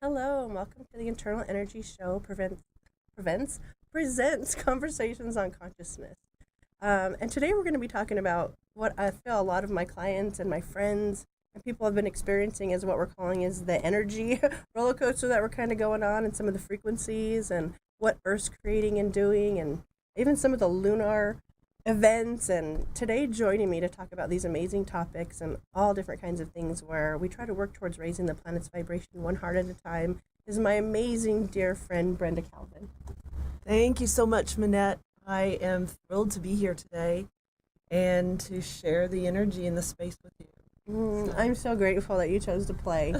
Hello, and welcome to the Internal Energy Show. Presents conversations on consciousness. And today we're going to be talking about what I feel a lot of my clients and my friends and people have been experiencing is what we're calling is the energy roller coaster that we're kind of going on, and some of the frequencies and what Earth's creating and doing, and even some of the lunar events. And today, joining me to talk about these amazing topics and all different kinds of things where we try to work towards raising the planet's vibration one heart at a time is my amazing dear friend Brenda Calvin. Thank you so much, Manette. I am thrilled to be here today and to share the energy in the space with you. I'm so grateful that you chose to play.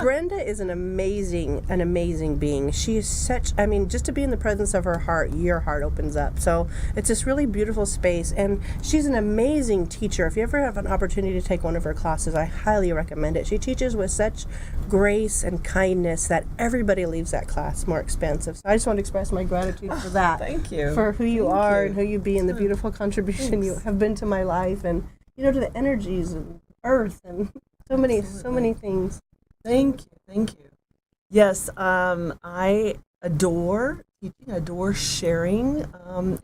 Brenda is an amazing being. She is just to be in the presence of her heart, your heart opens up. So it's this really beautiful space, and she's an amazing teacher. If you ever have an opportunity to take one of her classes, I highly recommend it. She teaches with such grace and kindness that everybody leaves that class more expansive. So I just want to express my gratitude for that. Thank you. For who you are and who you be, and the beautiful contribution you have been to my life, and to the energies and Earth and so many things. Thank you. Yes, I adore teaching, adore sharing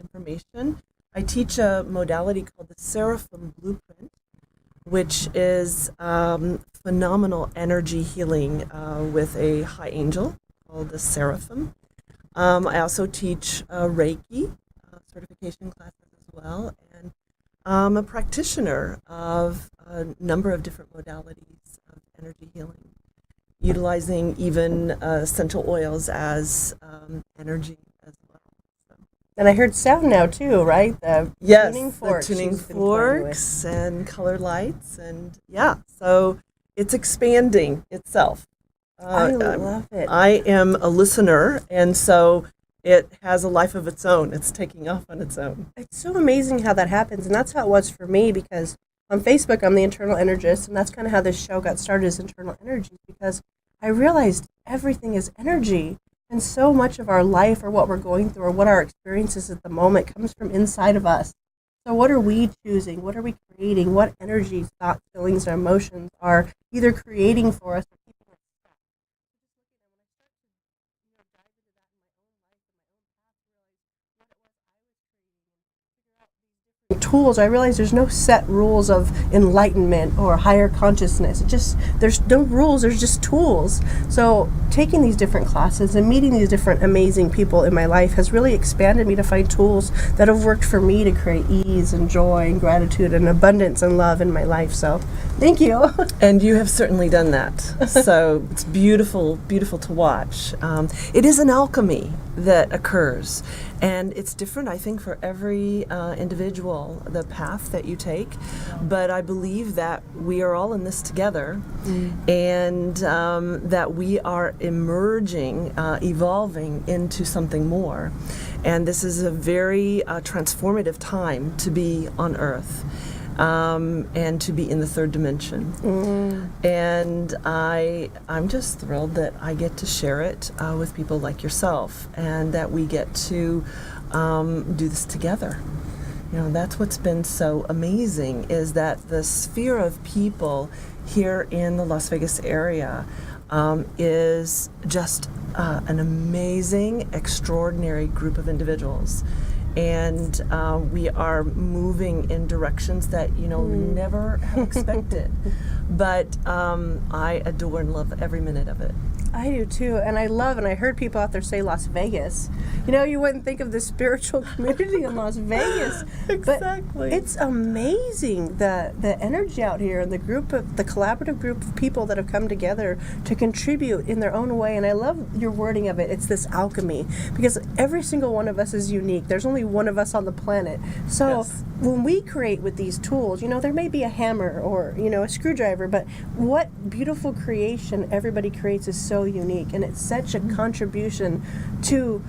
information. I teach a modality called the Seraphim Blueprint, which is phenomenal energy healing with a high angel called the Seraphim. I also teach Reiki certification classes as well, and I'm a practitioner of a number of different modalities of energy healing, utilizing even essential oils as energy as well. So. And I heard sound now too, right? Yes, tuning forks, the tuning forks and color lights, and so it's expanding itself. I love it. I am a listener, and so it has a life of its own. It's taking off on its own. It's so amazing how that happens, and that's how it was for me, because on Facebook I'm the Internal Energist, and that's kind of how this show got started, as Internal Energies, because I realized everything is energy, and so much of our life or what we're going through or what our experiences at the moment comes from inside of us. So what are we choosing? What are we creating? What energies, thoughts, feelings, or emotions are either creating for us or keeping us stuck? Tools, I realize there's no set rules of enlightenment or higher consciousness. There's no rules, there's just tools. So taking these different classes and meeting these different amazing people in my life has really expanded me to find tools that have worked for me to create ease and joy and gratitude and abundance and love in my life. So thank you. And you have certainly done that. So it's beautiful to watch. It is an alchemy that occurs, and it's different, I think, for every individual, the path that you take. But I believe that we are all in this together, and that we are emerging, evolving into something more. And this is a very transformative time to be on Earth. And to be in the third dimension. And I'm just thrilled that I get to share it with people like yourself, and that we get to do this together. That's what's been so amazing, is that the sphere of people here in the Las Vegas area is just an amazing, extraordinary group of individuals. And we are moving in directions that never have expected. But I adore and love every minute of it. I do too, and I heard people out there say Las Vegas. You wouldn't think of the spiritual community in Las Vegas. Exactly. But it's amazing, the energy out here, and the collaborative group of people that have come together to contribute in their own way. And I love your wording of it. It's this alchemy, because every single one of us is unique. There's only one of us on the planet. So yes. When we create with these tools, there may be a hammer or a screwdriver, but what beautiful creation everybody creates is so unique, and it's such a contribution to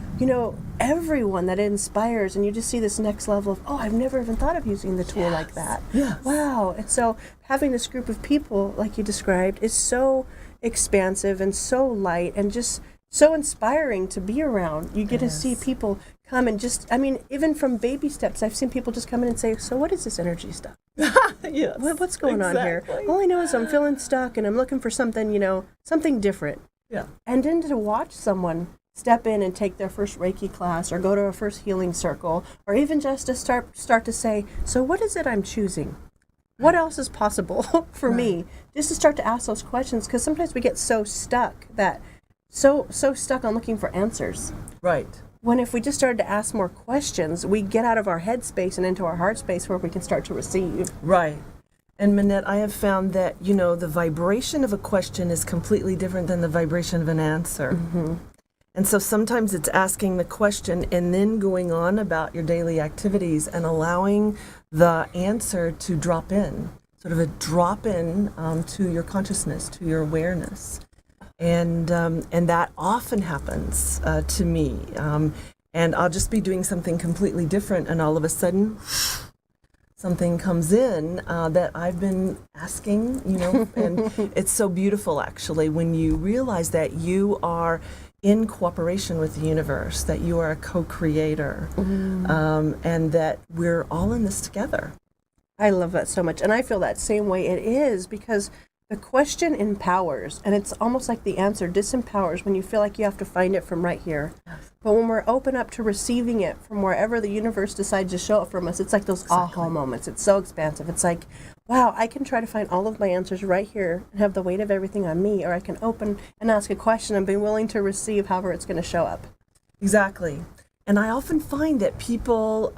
everyone that it inspires. And you just see this next level of, I've never even thought of using the tool like that. Yes. Wow. And so having this group of people like you described is so expansive and so light and just so inspiring to be around. You get to see people come and even from baby steps, I've seen people just come in and say, so what is this energy stuff? Yes. What's going on here? All I know is I'm feeling stuck and I'm looking for something, something different. Yeah. And then to watch someone step in and take their first Reiki class or go to a first healing circle, or even just to start to say, so what is it I'm choosing? What else is possible for me? Just to start to ask those questions, because sometimes we get so stuck so stuck on looking for answers. Right. When if we just started to ask more questions, we get out of our head space and into our heart space where we can start to receive. Right. And Manette, I have found that, the vibration of a question is completely different than the vibration of an answer. Mm-hmm. And so sometimes it's asking the question and then going on about your daily activities and allowing the answer to drop in, sort of a drop in to your consciousness, to your awareness. And that often happens to me. And I'll just be doing something completely different, and all of a sudden, something comes in that I've been asking, and it's so beautiful, actually, when you realize that you are in cooperation with the universe, that you are a co-creator, and that we're all in this together. I love that so much. And I feel that same way. It is because the question empowers, and it's almost like the answer disempowers when you feel like you have to find it from right here. Yes. But when we're open up to receiving it from wherever the universe decides to show it from us, it's like those aha moments. It's so expansive. It's like, wow, I can try to find all of my answers right here and have the weight of everything on me, or I can open and ask a question and be willing to receive however it's going to show up. Exactly. And I often find that people,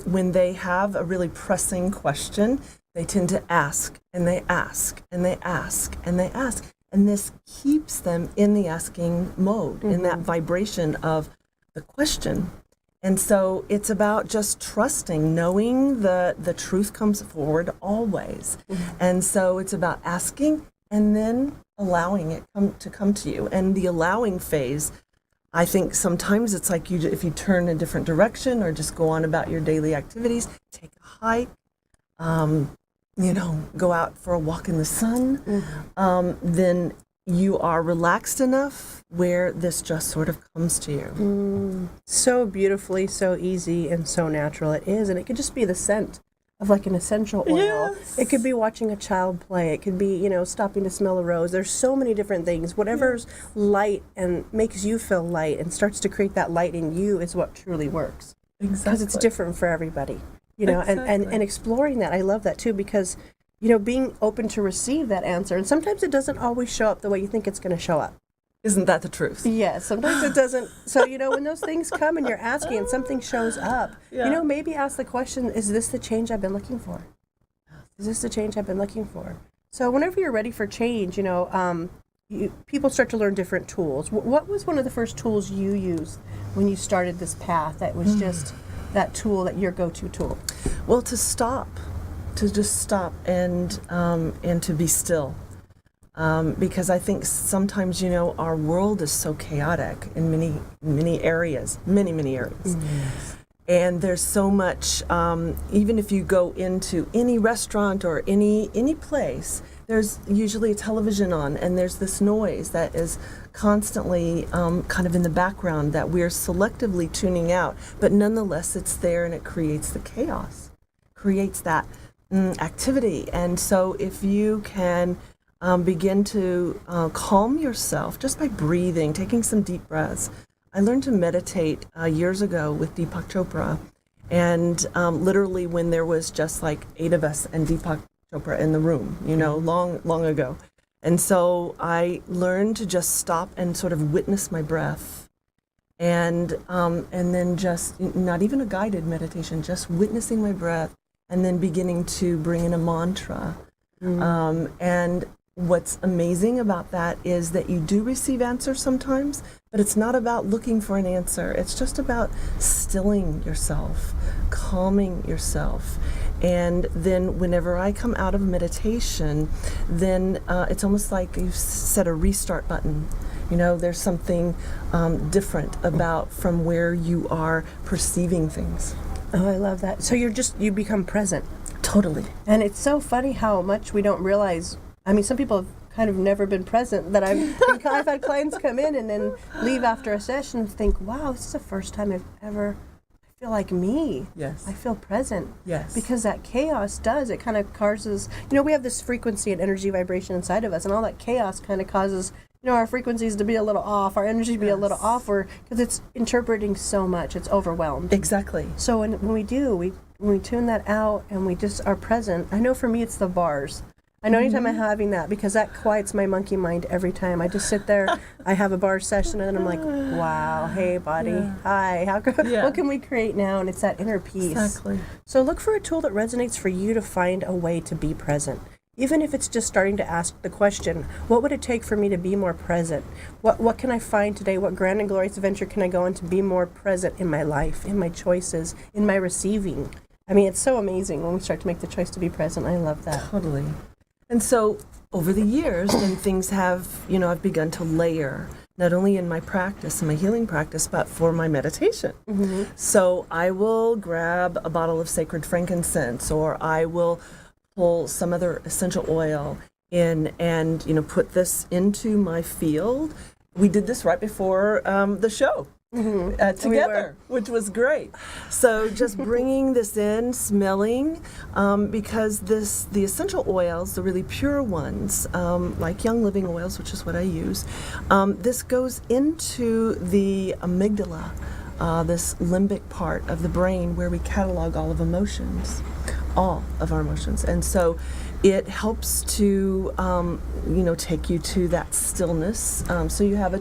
when they have a really pressing question, they tend to ask, and they ask, and they ask, and they ask. And this keeps them in the asking mode, in that vibration of the question. And so it's about just trusting, knowing the truth comes forward always. And so it's about asking and then allowing it to come to you. And the allowing phase, I think sometimes it's like if you turn a different direction or just go on about your daily activities, take a hike, go out for a walk in the sun, then you are relaxed enough where this just sort of comes to you. So beautifully, so easy, and so natural it is. And it could just be the scent of like an essential oil. Yes. It could be watching a child play. It could be, stopping to smell a rose. There's so many different things. Whatever's light and makes you feel light and starts to create that light in you is what truly works. Exactly. Because it's different for everybody. Exactly. and exploring that. I love that too, because being open to receive that answer. And sometimes it doesn't always show up the way you think it's going to show up. Isn't that the truth? Yes, sometimes it doesn't. So, when those things come and you're asking and something shows up, maybe ask the question, is this the change I've been looking for? Is this the change I've been looking for? So whenever you're ready for change, people start to learn different tools. What was one of the first tools you used when you started this path that was just that tool, that your go-to tool? Well, to just stop and to be still. Because I think sometimes, our world is so chaotic in many areas. Yes. And there's so much, even if you go into any restaurant or any place, there's usually a television on, and there's this noise that is constantly kind of in the background that we're selectively tuning out. But nonetheless, it's there, and it creates the chaos, creates that activity. And so if you can begin to calm yourself just by breathing, taking some deep breaths. I learned to meditate years ago with Deepak Chopra, and literally when there was just like 8 of us and Deepak Chopra in the room, long ago. And so I learned to just stop and sort of witness my breath, and then just not even a guided meditation, just witnessing my breath, and then beginning to bring in a mantra. And what's amazing about that is that you do receive answers sometimes, but it's not about looking for an answer. It's just about stilling yourself, calming yourself. And then whenever I come out of meditation, then it's almost like you've set a restart button. There's something different about from where you are perceiving things. Oh, I love that. So you become present. Totally. And it's so funny how much we don't realize. I mean, some people have kind of never been present. That I've had clients come in and then leave after a session and think, wow, this is the first time I feel like me. Yes. I feel present. Yes. Because that chaos it kind of causes, we have this frequency and energy vibration inside of us, and all that chaos kind of causes our frequencies to be a little off, our energy to be a little off, because it's interpreting so much, it's overwhelmed. Exactly. So when we tune that out and we just are present, I know for me it's the bars. I know anytime I'm having that, because that quiets my monkey mind every time. I just sit there, I have a bar session, and I'm like, wow, hey, body, hi, what can we create now? And it's that inner peace. Exactly. So look for a tool that resonates for you to find a way to be present. Even if it's just starting to ask the question, what would it take for me to be more present? What can I find today? What grand and glorious adventure can I go on to be more present in my life, in my choices, in my receiving? I mean, it's so amazing when we start to make the choice to be present. I love that. Totally. And so over the years, then things have, I've begun to layer, not only in my practice, in my healing practice, but for my meditation. Mm-hmm. So I will grab a bottle of sacred frankincense, or I will pull some other essential oil in and, put this into my field. We did this right before the show. Together, which was great. So just bringing this in, smelling, because the essential oils, the really pure ones, like Young Living oils, which is what I use, this goes into the amygdala, this limbic part of the brain where we catalog all of our emotions. And so it helps to, take you to that stillness. So you have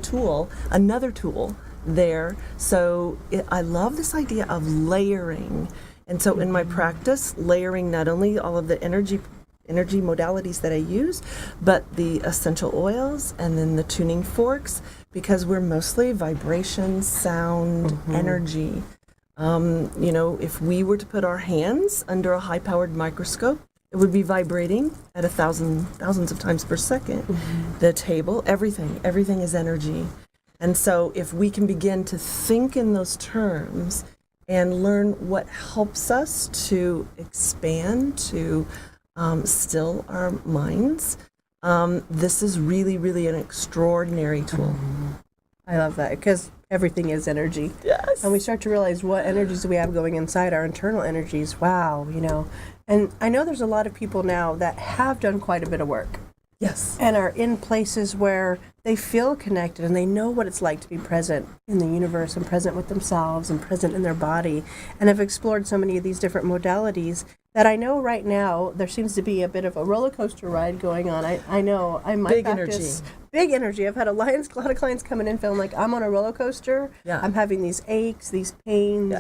another tool there. So I love this idea of layering. And so in my practice, layering not only all of the energy modalities that I use, but the essential oils and then the tuning forks, because we're mostly vibration, sound, energy. If we were to put our hands under a high-powered microscope, it would be vibrating at thousands of times per second. The table, everything is energy. And so if we can begin to think in those terms and learn what helps us to expand, to still our minds, this is really, really an extraordinary tool. I love that, because everything is energy. Yes. And we start to realize what energies we have going inside, our internal energies. Wow, And I know there's a lot of people now that have done quite a bit of work. Yes. And are in places where they feel connected and they know what it's like to be present in the universe and present with themselves and present in their body, and have explored so many of these different modalities that I know right now there seems to be a bit of a roller coaster ride going on. I know I might practice big energy. I've had a lot of clients coming in feeling like I'm on a roller coaster. Yeah. I'm having these aches, these pains,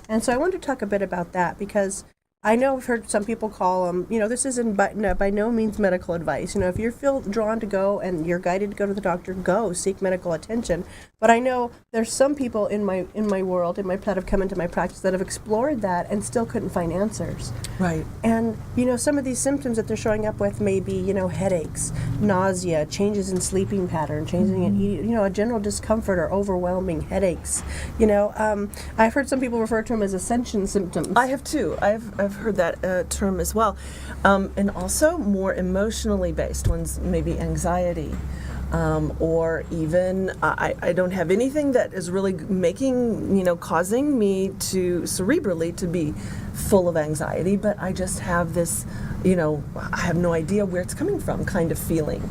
and so I wanted to talk a bit about that, because I know I've heard some people call them, this isn't by no means medical advice. If you feel drawn to go and you're guided to go to the doctor, go seek medical attention. But I know there's some people in my world, that have come into my practice that have explored that and still couldn't find answers. Right. And, some of these symptoms that they're showing up with may be, headaches, nausea, changes in sleeping pattern, changing in eating, a general discomfort or overwhelming headaches. I've heard some people refer to them as ascension symptoms. I have too. I've heard that term as well. And also more emotionally based ones, maybe anxiety. Or even I don't have anything that is really causing me to cerebrally to be full of anxiety, but I just have this, I have no idea where it's coming from kind of feeling.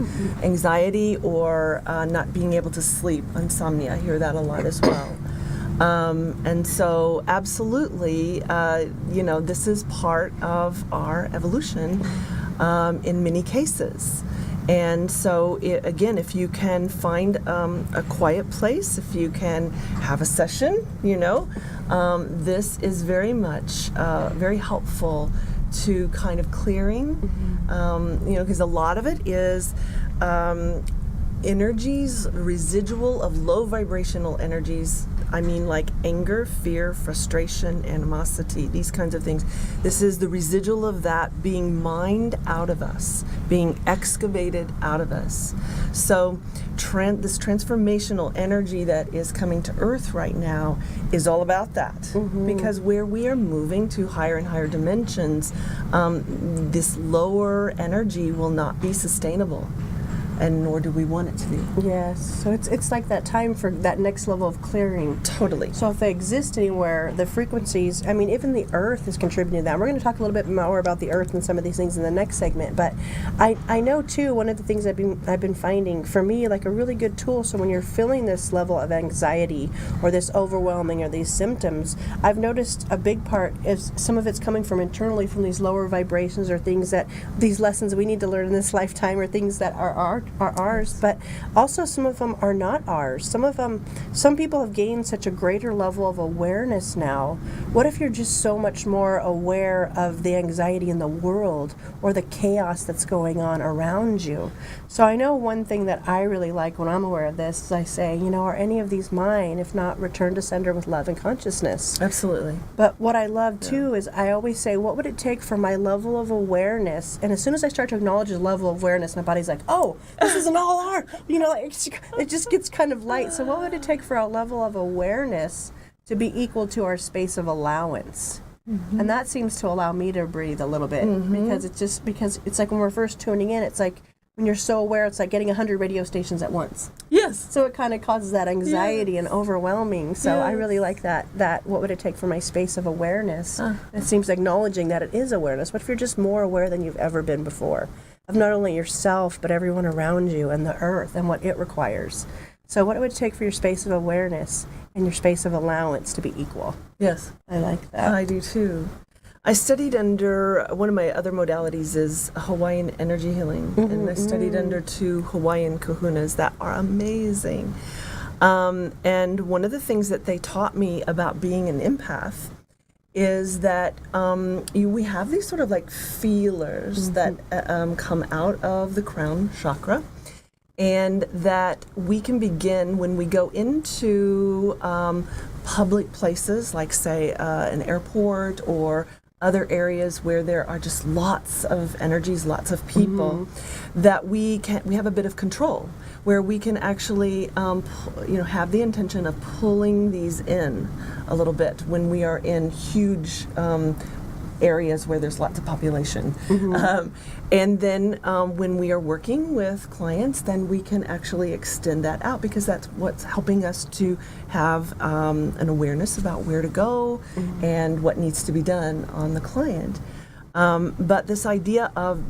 Anxiety or not being able to sleep, insomnia, I hear that a lot as well. And so absolutely, this is part of our evolution in many cases. And so, again, if you can find a quiet place, if you can have a session, this is very much very helpful to kind of clearing, because a lot of it is energies, residual of low vibrational energies. I mean, like anger, fear, frustration, animosity, these kinds of things. This is the residual of that being mined out of us, being excavated out of us. So this transformational energy that is coming to Earth right now is all about that. Because where we are moving to higher and higher dimensions, this lower energy will not be sustainable. and nor do we want it to be. Yes. So it's like that time for that next level of clearing. Totally. So if they exist anywhere, the frequencies, I mean, even the earth is contributing to that. We're going to talk a little bit more about the earth and some of these things in the next segment. But I know, too, one of the things I've been finding, for me, like a really good tool, so when you're feeling this level of anxiety or this overwhelming or these symptoms, I've noticed a big part is some of it's coming from internally, from these lower vibrations or things that, these lessons we need to learn in this lifetime, or things that are ours, but also some of them are not ours. Some people have gained such a greater level of awareness now. What if you're just so much more aware of the anxiety in the world or the chaos that's going on around you? So I know one thing that I really like when I'm aware of this is I say, are any of these mine? If not, return to sender with love and consciousness. Absolutely. But what I love too is I always say, what would it take for my level of awareness? And as soon as I start to acknowledge the level of awareness, my body's like, oh, this isn't all art. It just gets kind of light. So what would it take for a level of awareness to be equal to our space of allowance? Mm-hmm. And that seems to allow me to breathe a little bit, because it's like when we're first tuning in, it's like when you're so aware, it's like getting 100 radio stations at once. Yes. So it kind of causes that anxiety and overwhelming. So I really like that what would it take for my space of awareness? It seems acknowledging that it is awareness. What if you're just more aware than you've ever been before? Of not only yourself, but everyone around you and the earth and what it requires. So what it would take for your space of awareness and your space of allowance to be equal. Yes. I like that. I do too. I studied under, one of my other modalities is Hawaiian energy healing, and I studied under 2 Hawaiian kahunas that are amazing. And one of the things that they taught me about being an empath is that we have these sort of like feelers that come out of the crown chakra, and that we can begin when we go into public places, like say an airport or other areas where there are just lots of energies, lots of people, that we have a bit of control, where we can actually have the intention of pulling these in a little bit when we are in huge areas where there's lots of population. And then when we are working with clients, then we can actually extend that out, because that's what's helping us to have an awareness about where to go and what needs to be done on the client. But this idea of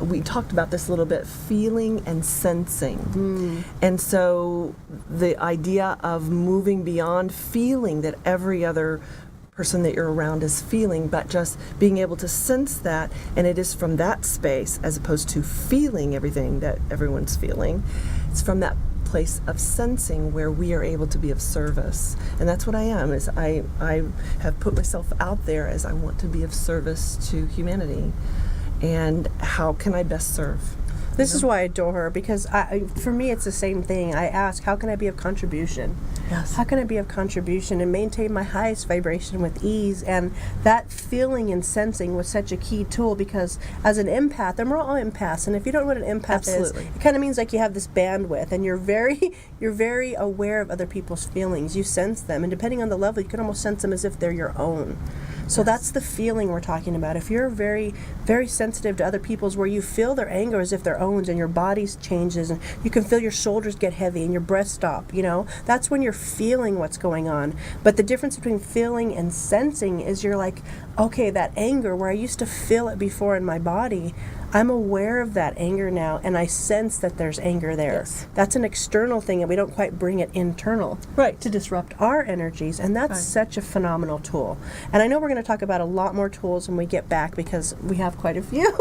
we talked about this a little bit, feeling and sensing. And so the idea of moving beyond feeling that every other person that you're around is feeling, but just being able to sense that, and it is from that space, as opposed to feeling everything that everyone's feeling. It's from that place of sensing where we are able to be of service. And that's what I am, is I have put myself out there as I want to be of service to humanity. And how can I best serve? This is why I adore her, because for me it's the same thing. I ask, how can I be of contribution? Yes. How can I be of contribution and maintain my highest vibration with ease? And that feeling and sensing was such a key tool, because as an empath, and we're all empaths, and if you don't know what an empath is, it kind of means like you have this bandwidth, and you're very aware of other people's feelings. You sense them, and depending on the level, you can almost sense them as if they're your own. So that's the feeling we're talking about. If you're very, very sensitive to other people's, where you feel their anger as if they're own, and your body changes, and you can feel your shoulders get heavy and your breath stop, that's when you're feeling what's going on. But the difference between feeling and sensing is you're like, okay, that anger, where I used to feel it before in my body, I'm aware of that anger now, and I sense that there's anger there. Yes. That's an external thing, and we don't quite bring it internal to disrupt our energies, and that's such a phenomenal tool. And I know we're going to talk about a lot more tools when we get back, because we have quite a few.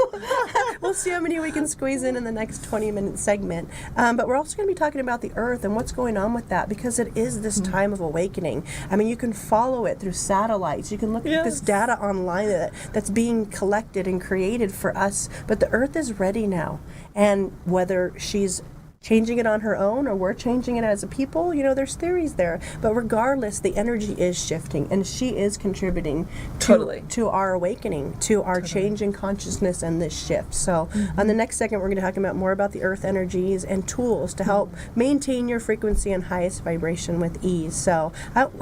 We'll see how many we can squeeze in the next 20-minute segment. But we're also going to be talking about the earth and what's going on with that, because it is this time of awakening. I mean, you can follow it through satellites. You can look at this data online that's being collected and created for us. But the earth is ready now. And whether she's changing it on her own or we're changing it as a people, there's theories there. But regardless, the energy is shifting, and she is contributing to our awakening, to our change in consciousness and this shift. So on the next segment, we're going to talk about more about the earth energies and tools to help maintain your frequency and highest vibration with ease. So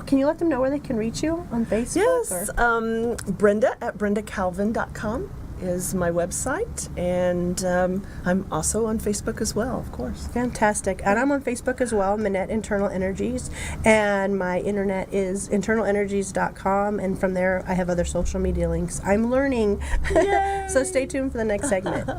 can you let them know where they can reach you on Facebook? Yes, Brenda at brendacalvin.com. is my website, and I'm also on Facebook as well, of course. Fantastic. And I'm on Facebook as well, Minette Internal Energies. And my internet is internalenergies.com. And from there, I have other social media links. I'm learning. So stay tuned for the next segment.